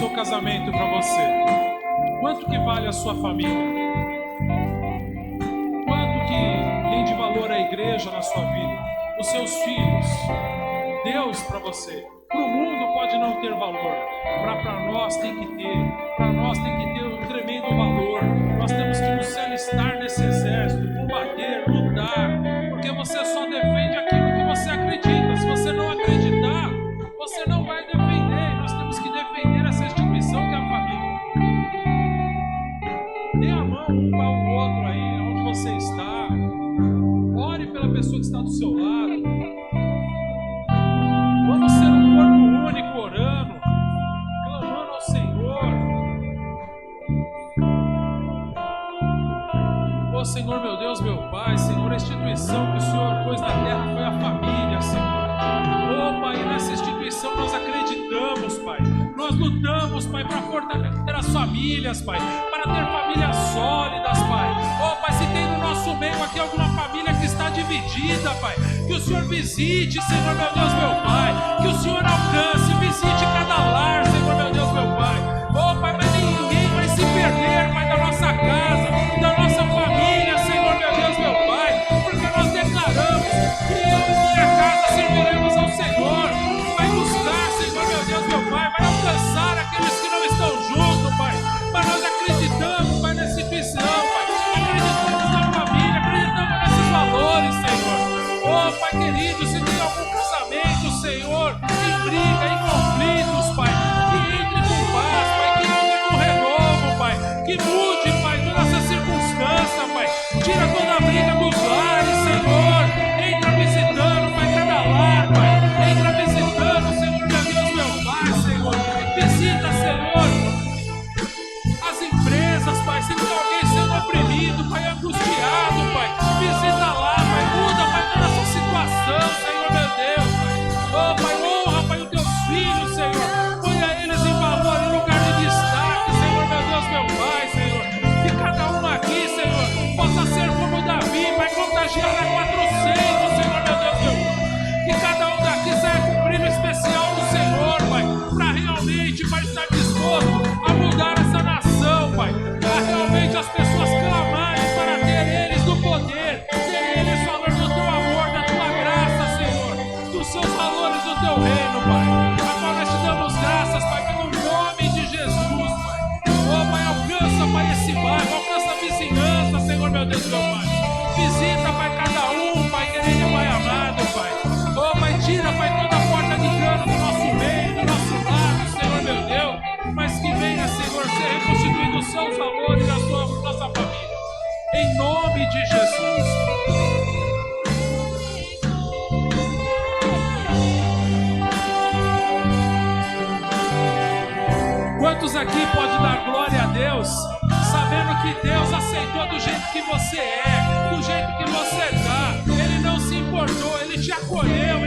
seu casamento para você? Quanto que vale a sua família? Quanto que tem de valor a igreja na sua vida? Os seus filhos? Deus para você? Para o mundo pode não ter valor, para nós tem que ter. Para nós tem que ter um tremendo valor. Nós temos que nos alistar nesse exército, combater, lutar, porque você só defende aquilo que você acredita. Se você não acreditar, você não vai defender. Nós temos que defender essa instituição que é a família. Dê a mão um para o outro aí, onde você está. Ore pela pessoa que está do seu lado. Vamos ser um corpo único orando, clamando ao Senhor. Ó Senhor, meu Deus, meu Pai, Senhor, a instituição que o Senhor pôs na terra foi a família, Senhor. Ó Pai, nessa instituição nós acreditamos, Pai. Nós lutamos, Pai, para fortalecer as famílias, Pai, para ter famílias sólidas, Pai. Ó Pai, se tem no nosso meio aqui alguma família que está dividida, Pai, que o Senhor visite, Senhor, meu Deus, meu Pai, que o Senhor alcance, visite cada lar, Senhor, meu Deus, meu Pai. Ó Pai, mas ninguém vai se perder, Pai, da nossa casa, da nossa família, Senhor, meu Deus, meu Pai, porque nós declaramos que eu e minha casa serviremos ao Senhor. Vai buscar, Senhor, meu Deus, meu Pai, vai alcançar aqueles que não estão juntos, Pai. Mas nós acreditamos, Pai, nessa instituição, Pai. Acreditamos na família, acreditamos nesses valores, Senhor. Oh, Pai querido, se tem algum casamento, Senhor, em briga, em conflitos, Pai, que entre com paz, Pai, que entre com renovo, Pai, que mude, Pai, toda essa circunstância, Pai. Tira toda a briga dos lares, Senhor. Entra visitando, Pai, cada lar, Pai. Entra visitando, Senhor, meu Deus, meu Pai, Senhor. Visita, Senhor, as empresas, Pai. Se tem alguém sendo oprimido, Pai, angustiado, Pai, visita lá, Pai. Muda, Pai, toda essa situação, Senhor, meu Deus, Pai. Oh, Pai, honra, Pai, os teus filhos, Senhor. Ponha eles em valor, em lugar de destaque, Senhor, meu Deus, meu Pai, Senhor. Que cada um aqui, Senhor, possa ser como Davi, Pai, contagiar a 400, Senhor, meu Deus, meu Pai. Que cada um daqui saia cumprindo o especial do Senhor, Pai, para realmente, Pai, estar disposto a mudar essa nação, Pai. Para realmente as pessoas clamarem para ter eles do poder, ter eles falando do teu amor, da tua graça, Senhor, dos seus valores do teu reino, Pai. Agora nós te damos graças, Pai, pelo nome de Jesus, Pai. Oh, Pai, alcança, Pai, esse bairro, alcança a vizinhança, Senhor, meu Deus, meu Pai. Visita, Pai, cada um, Pai, querido e Pai amado, Pai. Oh, Pai, tira, Pai, toda a porta de engano do nosso meio, do nosso lado, Senhor, meu Deus. Mas que venha, Senhor, ser reconstituído os seus valores da nossa família. Em nome de Jesus. Quantos aqui pode dar glória a Deus, sabendo que Deus aceitou do jeito que você é, do jeito que você está? Ele não se importou, Ele te acolheu,